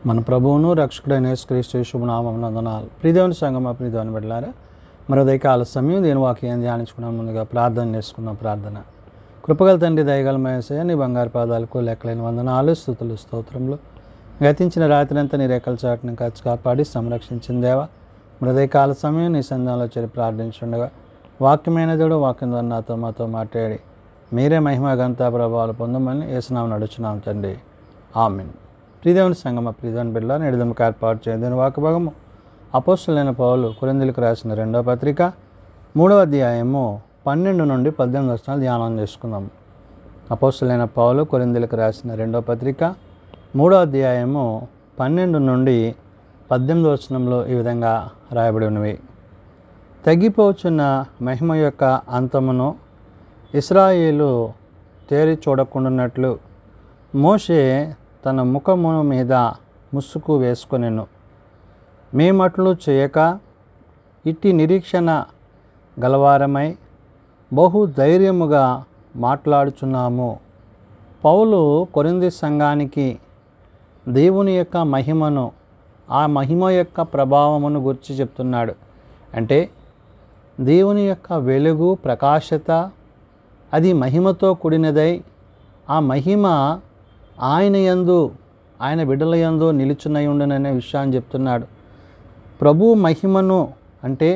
మన ప్రభువును రక్షకుడైన యేసుక్రీస్తు శుభనామమున వందనాలు. ప్రియదేవుని సంగమా, ప్రియదేవుని బిడ్డలారా, మరో దయకాల సమయం దేని వాక్యం ధ్యానించుకున్నాం. ముందుగా ప్రార్థన చేసుకున్నాం. ప్రార్థన. కృపగల తండ్రి, దయగల యేసయ్య, నీ బంగారు పాదాలకు లెక్కలేని వందనాలు, స్తుతులు, స్తోత్రములు. గతించిన రాత్రంతా నీ రేఖల చాటును కాచి కాపాడి సంరక్షించిన దేవా, మృదయకాల సమయం నీ సంధానంలో చేరి ప్రార్థించుండగా వాక్యమైన దేవుడు వాక్యం ద్వారా నాతో మాతో మాట్లాడి మీరే మహిమ ఘనత ప్రభావాలు పొందమని యేసునామమున నడుచున్నాం తండ్రి. ఆమేన్. ప్రియదేవుని సంగమ, ప్రియదేవుని బిడ్డల నేడుదమ్మకు ఏర్పాటు చేయదని వాక్యభాగము అపోస్తలుడైన పౌలు కొరింథీయులకు రాసిన 2వ పత్రిక 3వ అధ్యాయము 12 నుండి 18 వచనాలు ధ్యానం చేసుకుందాం. అపోస్తలుడైన పౌలు కొరింథీయులకు రాసిన 2వ పత్రిక 3వ అధ్యాయము 12 నుండి 18 వచనంలో ఈ విధంగా రాయబడి ఉన్నవి. తగ్గిపోచున్న మహిమ యొక్క అంతమును ఇశ్రాయేలు తేరి చూడకుండానట్లు మోషే తన ముఖము మీద ముసుగు వేసుకొనెను. మేమట్లు చేయక ఇట్టి నిరీక్షణ గలవారమై బహు ధైర్యముగా మాట్లాడుచున్నాము. పౌలు కొరింథీ సంఘానికి దేవుని యొక్క మహిమను, ఆ మహిమ యొక్క ప్రభావమును గురించి చెప్తున్నాడు. అంటే దేవుని యొక్క వెలుగు, ప్రకాశత అది మహిమతో కూడినదై, ఆ మహిమ ఆయన యందు, ఆయన బిడ్డల యందు నిలుచునై ఉండుననే విషయాన్ని చెప్తున్నాడు. ప్రభు మహిమను అంటే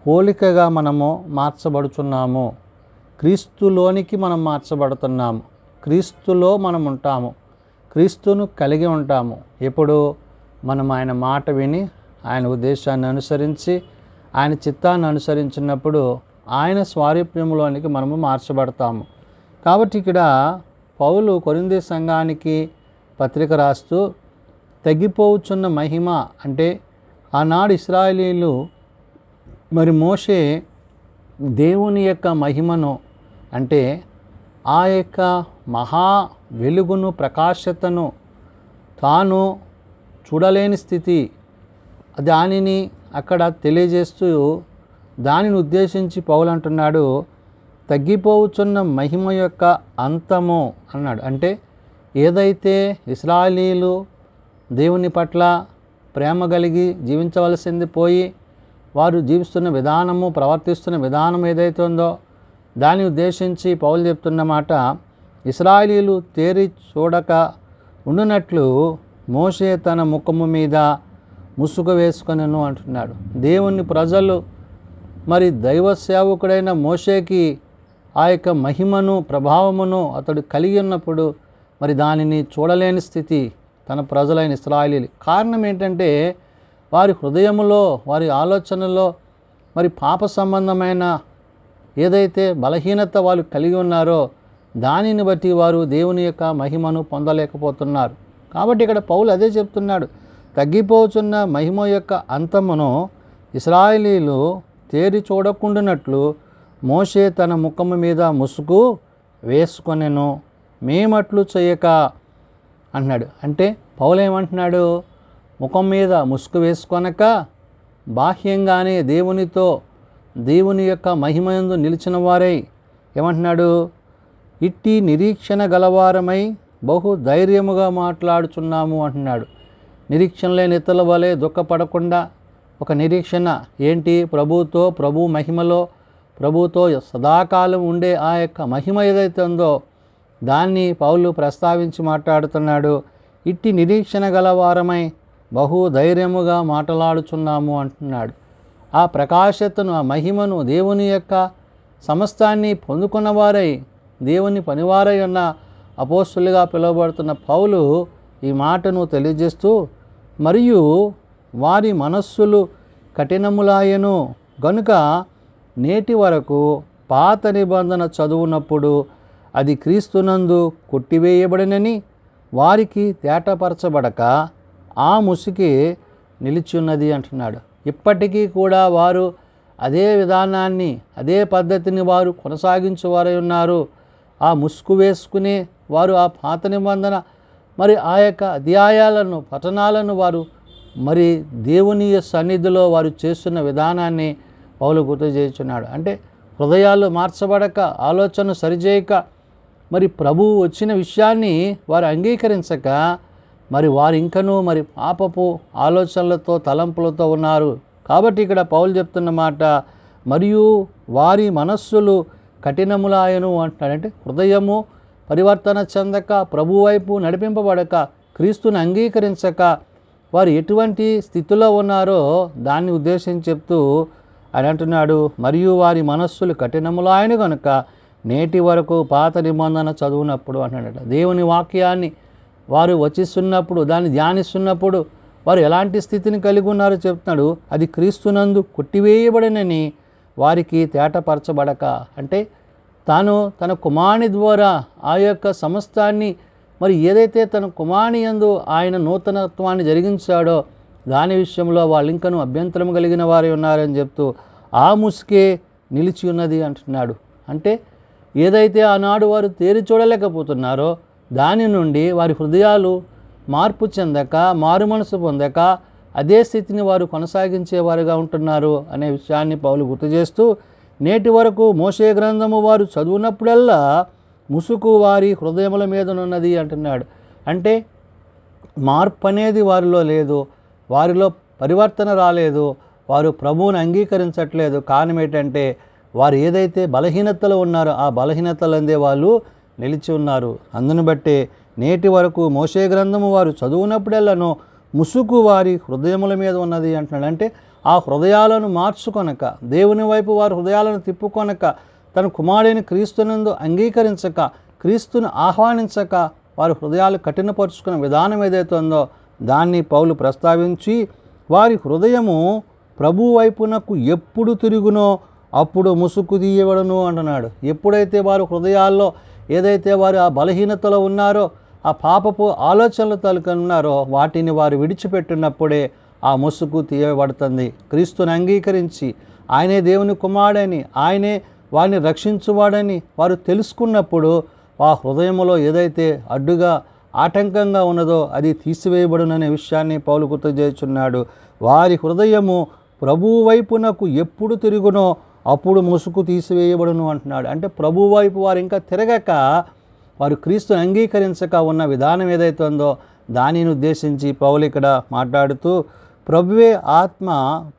పోలికగా మనము మార్చబడుచున్నాము. క్రీస్తులోనికి మనం మార్చబడుతున్నాము. క్రీస్తులో మనం ఉంటాము. క్రీస్తును కలిగి ఉంటాము. ఎప్పుడు మనం ఆయన మాట విని, ఆయన ఉద్దేశాన్ని అనుసరించి, ఆయన చిత్తాన్ని అనుసరించినప్పుడు ఆయన స్వారూప్యంలోనికి మనము మార్చబడతాము. కాబట్టి ఇక్కడ పౌలు కొరింథీ సంఘానికి పత్రిక రాస్తూ తగ్గిపోవచ్చున్న మహిమ అంటే ఆనాడు ఇశ్రాయేలీయులు మరి మోషే దేవుని యొక్క మహిమను అంటే ఆ యొక్క మహా వెలుగును, ప్రకాశతను తాను చూడలేని స్థితి, దానిని అక్కడ తెలియజేస్తూ దానిని ఉద్దేశించి పౌలు అంటున్నాడు, తగ్గిపోవచ్చున్న మహిమ యొక్క అంతము అన్నాడు. అంటే ఏదైతే ఇశ్రాయేలీయులు దేవుని పట్ల ప్రేమ కలిగి జీవించవలసింది పోయి వారు జీవిస్తున్న విధానము, ప్రవర్తిస్తున్న విధానం ఏదైతే ఉందో దాన్ని ఉద్దేశించి పౌలు చెప్తున్న మాట, ఇశ్రాయేలీయులు తేరి చూడక ఉండునట్లు మోషే తన ముఖము మీద ముసుగు వేసుకొనెను అంటున్నాడు. దేవుని ప్రజలు మరి దైవ సేవకుడైన మోషేకి ఆ యొక్క మహిమను, ప్రభావమును అతడు కలిగి ఉన్నప్పుడు మరి దానిని చూడలేని స్థితి తన ప్రజలైన ఇశ్రాయేలీయులు. కారణం ఏంటంటే వారి హృదయములో, వారి ఆలోచనలో మరి పాప సంబంధమైన ఏదైతే బలహీనత వాళ్ళు కలిగి ఉన్నారో దానిని బట్టి వారు దేవుని యొక్క మహిమను పొందలేకపోతున్నారు. కాబట్టి ఇక్కడ పౌలు అదే చెప్తున్నాడు, తగ్గిపోచున్న మహిమ యొక్క అంతమును ఇశ్రాయేలీయులు తేరి చూడకుండానట్లు మోషే తన ముఖము మీద ముసుగు వేసుకొనెను, మేమట్లు చేయక అంటున్నాడు. అంటే పౌలు ఏమంటున్నాడు, ముఖం మీద ముసుగు వేసుకొనక బాహ్యంగానే దేవునితో, దేవుని యొక్క మహిమయందు నిలిచిన వారై ఏమంటున్నాడు, ఇట్టి నిరీక్షణ గలవారమై బహు ధైర్యముగా మాట్లాడుచున్నాము అంటున్నాడు. నిరీక్షణ లేని ఇతరుల వలె దుఃఖపడకుండా ఒక నిరీక్షణ ఏంటి, ప్రభువుతో, ప్రభు మహిమలో, ప్రభువుతో సదాకాలం ఉండే ఆ యొక్క మహిమ ఏదైతే ఉందో దాన్ని పౌలు ప్రస్తావించి మాట్లాడుతున్నాడు. ఇట్టి నిరీక్షణ గలవారమై బహు ధైర్యముగా మాట్లాడుచున్నాము అంటున్నాడు. ఆ ప్రకాశతను, ఆ మహిమను, దేవుని యొక్క సమస్తాన్ని పొందుకున్న వారై, దేవుని పనివారై ఉన్న అపోస్తలుగా పిలువబడుతున్న పౌలు ఈ మాటను తెలియజేస్తూ, మరియు వారి మనస్సులు కఠినములాయెను గనుక నేటి వరకు పాత నిబంధన చదువునప్పుడు అది క్రీస్తునందు కొట్టివేయబడినని వారికి తేటపరచబడక ఆ ముసుకే నిలిచున్నది అంటున్నాడు. ఇప్పటికీ కూడా వారు అదే విధానాన్ని, అదే పద్ధతిని వారు కొనసాగించేవారై ఉన్నారు. ఆ ముసుగు వేసుకుని వారు ఆ పాత నిబంధన మరి ఆ యొక్క అధ్యాయాలను, పఠనాలను వారు మరి దేవుని సన్నిధిలో వారు చేస్తున్న విధానాన్ని పౌలు గుర్తు చేస్తున్నాడు. అంటే హృదయాలు మార్చబడక, ఆలోచన సరిచేయక, మరి ప్రభువు వచ్చిన విషయాన్ని వారు అంగీకరించక మరి వారు ఇంకనూ మరి పాపపు ఆలోచనలతో తలంపులతో ఉన్నారు. కాబట్టి ఇక్కడ పౌలు చెప్తున్న మాట, మరియు వారి మనస్సులు కఠినములాయను అంటున్నాడంటే హృదయము పరివర్తన చెందక, ప్రభు వైపు నడిపింపబడక, క్రీస్తుని అంగీకరించక వారు ఎటువంటి స్థితిలో ఉన్నారో దాన్ని ఉద్దేశించి చెప్తూ ఆయన అంటున్నాడు, మరియు వారి మనస్సులు కఠినములాయను కనుక నేటి వరకు పాత నిబంధన చదువునప్పుడు అంటున్నాడు. దేవుని వాక్యాన్ని వారు వచిస్తున్నప్పుడు, దాన్ని ధ్యానిస్తున్నప్పుడు వారు ఎలాంటి స్థితిని కలిగి ఉన్నారో చెప్తున్నాడు. అది క్రీస్తునందు కొట్టివేయబడినని వారికి తేటపరచబడక, అంటే తాను తన కుమారుని ద్వారా ఆ యొక్క సమస్తాన్ని మరి ఏదైతే తన కుమారుని యందు ఆయన నూతనత్వాన్ని జరిగించాడో దాని విషయంలో వాళ్ళు ఇంకనూ అభ్యంతరం కలిగిన వారే ఉన్నారని చెప్తూ ఆ ముసుకే నిలిచి ఉన్నది అంటున్నాడు. అంటే ఏదైతే ఆనాడు వారు తేరి చూడలేకపోతున్నారో దాని నుండి వారి హృదయాలు మార్పు చెందక, మారు మనసు పొందక అదే స్థితిని వారు కొనసాగించేవారుగా ఉంటున్నారు అనే విషయాన్ని పౌలు గుర్తు చేస్తూ, నేటి వరకు మోషే గ్రంథము వారు చదువునప్పుడల్లా ముసుగు వారి హృదయముల మీదనున్నది అంటున్నాడు. అంటే మార్పు అనేది వారిలో లేదు, వారిలో పరివర్తన రాలేదు, వారు ప్రభువుని అంగీకరించట్లేదు. కారణం ఏంటంటే వారు ఏదైతే బలహీనతలో ఉన్నారో ఆ బలహీనతలందే వాళ్ళు నిలిచి ఉన్నారు. అందును బట్టే నేటి వరకు మోషే గ్రంథము వారు చదువునప్పుడెల్లను ముసుగు వారి హృదయముల మీద ఉన్నది అంటున్నాడు. అంటే ఆ హృదయాలను మార్చుకొనక, దేవుని వైపు వారి హృదయాలను తిప్పుకొనక, తన కుమారుడైన క్రీస్తునందు అంగీకరించక, క్రీస్తును ఆహ్వానించక వారి హృదయాలు కఠినపరుచుకున్న విధానం ఏదైతే ఉందో దాన్ని పౌలు ప్రస్తావించి, వారి హృదయము ప్రభు వైపునకు ఎప్పుడు తిరుగునో అప్పుడు ముసుగు తీయబడును అంటున్నాడు. ఎప్పుడైతే వారు హృదయాల్లో ఏదైతే వారు ఆ బలహీనతలో ఉన్నారో, ఆ పాపపు ఆలోచనలు తలుకున్నారో వాటిని వారు విడిచిపెట్టినప్పుడే ఆ ముసుగు తీయబడుతుంది. క్రీస్తుని అంగీకరించి ఆయనే దేవుని కుమారుడని, ఆయనే వారిని రక్షించువాడని వారు తెలుసుకున్నప్పుడు ఆ హృదయంలో ఏదైతే అడ్డుగా ఆటంకంగా ఉన్నదో అది తీసివేయబడుననే విషయాన్ని పౌలు గుర్తు చేస్తున్నాడు. వారి హృదయము ప్రభువు వైపునకు ఎప్పుడు తిరుగునో అప్పుడు ముసుగు తీసివేయబడును అంటున్నాడు. అంటే ప్రభువు వైపు వారు ఇంకా తిరగక, వారు క్రీస్తుని అంగీకరించక ఉన్న విధానం ఏదైతే ఉందో దానిని ఉద్దేశించి పౌలు ఇక్కడ మాట్లాడుతూ, ప్రభువే ఆత్మ,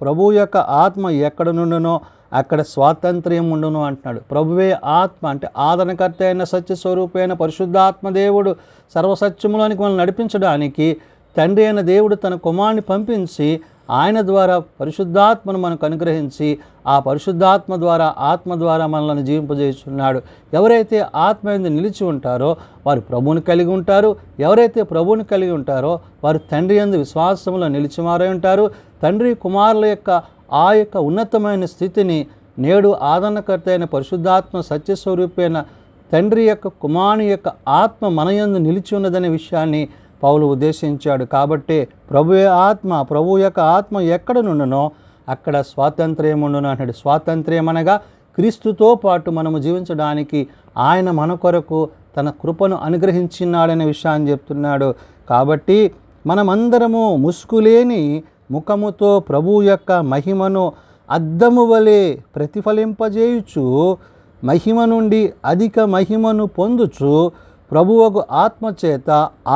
ప్రభువు యొక్క ఆత్మ ఎక్కడ నుండునో అక్కడ స్వాతంత్ర్యం ఉండును అంటున్నాడు. ప్రభువే ఆత్మ అంటే ఆదరణకర్త అయిన సత్యస్వరూపైన పరిశుద్ధాత్మ దేవుడు సర్వసత్యములోనికి మనల్ని నడిపించడానికి తండ్రి అయిన దేవుడు తన కుమారుని పంపించి ఆయన ద్వారా పరిశుద్ధాత్మను మనకు అనుగ్రహించి ఆ పరిశుద్ధాత్మ ద్వారా, ఆత్మ ద్వారా మనల్ని జీవింపజేస్తున్నాడు. ఎవరైతే ఆత్మ యందు నిలిచి ఉంటారో వారు ప్రభువుని కలిగి ఉంటారు. ఎవరైతే ప్రభువుని కలిగి ఉంటారో వారు తండ్రి యందు విశ్వాసంలో నిలిచిమారై ఉంటారు. తండ్రి కుమారుల యొక్క ఆ యొక్క ఉన్నతమైన స్థితిని నేడు ఆదరణకర్త అయిన పరిశుద్ధాత్మ సత్యస్వరూపైన తండ్రి యొక్క కుమారుని యొక్క ఆత్మ మన యందు నిలిచి ఉన్నదనే విషయాన్ని పౌలు ఉద్దేశించాడు. కాబట్టే ప్రభువే ఆత్మ, ప్రభు యొక్క ఆత్మ ఎక్కడ నుండునో అక్కడ స్వాతంత్ర్యం ఉండును అన్నాడు. స్వాతంత్ర్యం అనగా క్రీస్తుతో పాటు మనము జీవించడానికి ఆయన మన కొరకు తన కృపను అనుగ్రహించినాడనే విషయాన్ని చెప్తున్నాడు. కాబట్టి మనమందరము ముసుగులేని ముఖముతో ప్రభు యొక్క మహిమను అద్దము వలె ప్రతిఫలింపజేయుచు, మహిమ నుండి అధిక మహిమను పొందుచు ప్రభువుకు ఆత్మచేత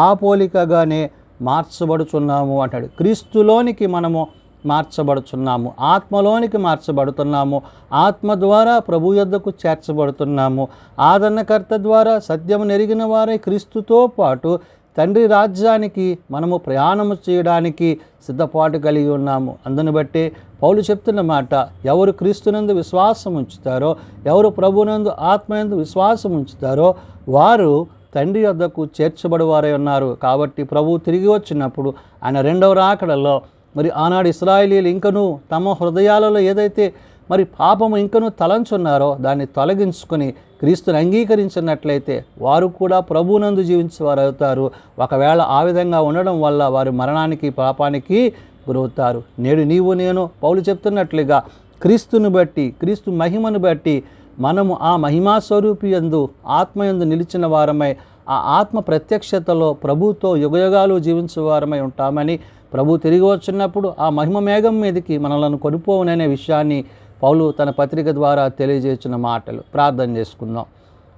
ఆ పోలికగానే మార్చబడుచున్నాము అంటాడు. క్రీస్తులోనికి మనము మార్చబడుచున్నాము, ఆత్మలోనికి మార్చబడుతున్నాము, ఆత్మ ద్వారా ప్రభు యొద్దకు చేర్చబడుతున్నాము. ఆదరణకర్త ద్వారా సత్యము నెరిగిన వారై క్రీస్తుతో పాటు తండ్రి రాజ్యానికి మనము ప్రయాణము చేయడానికి సిద్ధపాటు కలిగి ఉన్నాము. అందును బట్టే పౌలు చెప్తున్న మాట, ఎవరు క్రీస్తునందు విశ్వాసం ఉంచుతారో, ఎవరు ప్రభునందు ఆత్మయందు విశ్వాసం ఉంచుతారో వారు తండ్రి వద్దకు చేర్చబడివారై ఉన్నారు. కాబట్టి ప్రభువు తిరిగి వచ్చినప్పుడు ఆయన రెండవ రాకడలో మరి ఆనాడు ఇశ్రాయేలీయులు ఇంకనూ తమ హృదయాలలో ఏదైతే మరి పాపము ఇంకనూ తలంచున్నారో దాన్ని తొలగించుకొని క్రీస్తుని అంగీకరించినట్లయితే వారు కూడా ప్రభువునందు జీవించేవారు అవుతారు. ఒకవేళ ఆ విధంగా ఉండడం వల్ల వారు మరణానికి, పాపానికి గురవుతారు. నేడు నీవు నేను పౌలు చెప్తున్నట్లుగా క్రీస్తుని బట్టి, క్రీస్తు మహిమను బట్టి మనము ఆ మహిమా స్వరూపి యందు, ఆత్మయందు నిలిచిన వారమై ఆ ఆత్మ ప్రత్యక్షతలో ప్రభుతో యుగయుగాలు జీవించే వారమై ఉంటామని, ప్రభు తిరిగి వచ్చినప్పుడు ఆ మహిమ మేఘం మీదకి మనలను కొనుపోవుననే విషయాన్ని పౌలు తన పత్రిక ద్వారా తెలియజేసిన మాటలు. ప్రార్థన చేసుకుందాం.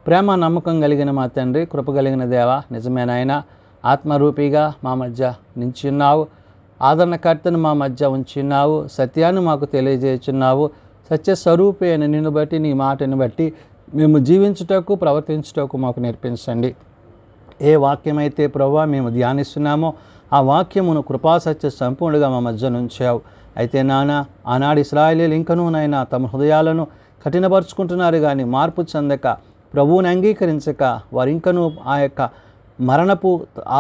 ప్రేమ నమ్మకం కలిగిన మా తండ్రి, కృప కలిగిన దేవ, నిజమేనాయన ఆత్మరూపిగా మా మధ్య నించున్నావు. ఆదరణకర్తను మా మధ్య ఉంచున్నావు. సత్యాన్ని మాకు తెలియజేస్తున్నావు. సత్యస్వరూపి అయిన నిన్ను బట్టి, నీ మాటను బట్టి మేము జీవించుటకు, ప్రవర్తించుటకు మాకు నేర్పించండి. ఏ వాక్యమైతే ప్రభువా మేము ధ్యానిస్తున్నామో ఆ వాక్యమును కృపాసత్య సంపూర్ణంగా మా మధ్య ఉంచావు. అయితే నాన్న, ఆనాడు ఇశ్రాయేలీయులు ఇంకనూ నాయన తమ హృదయాలను కఠినపరుచుకుంటున్నారు కానీ మార్పు చెందక, ప్రభువుని అంగీకరించక వారు ఇంకనూ ఆ యొక్క మరణపు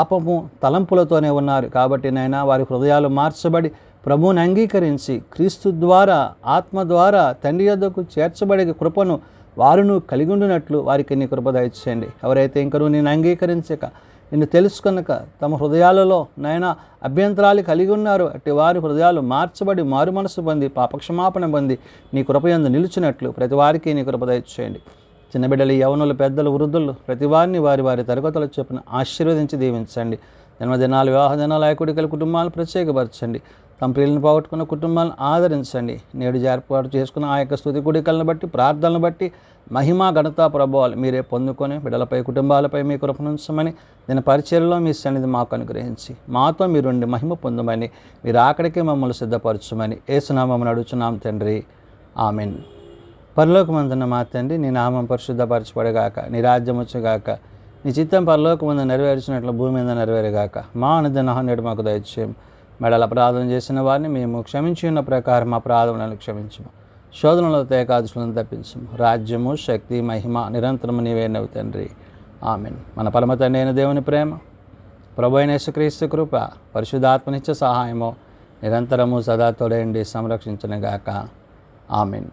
ఆపము తలంపులతోనే ఉన్నారు. కాబట్టి నాయన వారి హృదయాలు మార్చబడి ప్రభువుని అంగీకరించి క్రీస్తు ద్వారా, ఆత్మ ద్వారా తండ్రి యొద్దకు చేర్చబడే కృపను వారును కలిగి ఉండినట్లు వారికి నీ కృప దయచేయండి. ఎవరైతే ఇంకనూ నేను అంగీకరించక, నిన్ను తెలుసుకొనక తమ హృదయాలలో నాయన అభ్యంతరాలు కలిగి ఉన్నారు, అట్టి వారి హృదయాలు మార్చబడి మారు మనసు పొంది పాపక్షమాపణ పొంది నీ కృపయందు నిలిచినట్లు ప్రతి వారికి నీ కృప దయచేయండి. చిన్న బిడ్డలు, యవనులు, పెద్దలు, వృద్ధులు ప్రతి వారిని వారి వారి తరగతుల చొప్పున ఆశీర్వదించి దీవించండి. జన్మదినాలు, వివాహ దినాలు, ఆయకుడికల కుటుంబాలను ప్రత్యేకపరచండి. తమ ప్రియులను పోగొట్టుకున్న కుటుంబాలను ఆదరించండి. నేడు ఏర్పాటు చేసుకున్న ఆ యొక్క స్తుతి కుడికలను బట్టి, ప్రార్థనలను బట్టి మహిమ, ఘనత, ప్రభావాలు మీరే పొందుకొని బిడ్డలపై, కుటుంబాలపై మీ కృపనుంచమని, దీని పరిచర్యలో మీ సన్నిధి మాకు అనుగ్రహించి మాతో మీరుండి మహిమ పొందమని, మీరు అక్కడికే మమ్మల్ని సిద్ధపరచమని యేసునామమున అడుగుచున్నాం తండ్రి, ఆమెన్. పరలోకమందున్న మా తండ్రి, నీ నామం పరిశుద్ధపరచబడగాక, నీ రాజ్యం వచ్చుగాక, నీ చిత్తం పరలోకమందు నెరవేర్చినట్లు భూమి మీద నెరవేరుగాక. మా అనుదిన నేడు మాకు దయచేయం. మెడల అపరాధం చేసిన వారిని మేము క్షమించి ఉన్న ప్రకారం మా అపరాధములను క్షమించము. శోధనలో ఏకాదశులను తప్పించము. రాజ్యము, శక్తి, మహిమ నిరంతరము నీవేనవు తండ్రి, ఆమెన్. మన పరమ తండ్రి అయిన దేవుని ప్రేమ, ప్రభు అయిన యేసుక్రీస్తు కృప, పరిశుద్ధాత్మనిత్య సహాయము నిరంతరము సదా తోడేండి సంరక్షించునుగాక. ఆమెన్.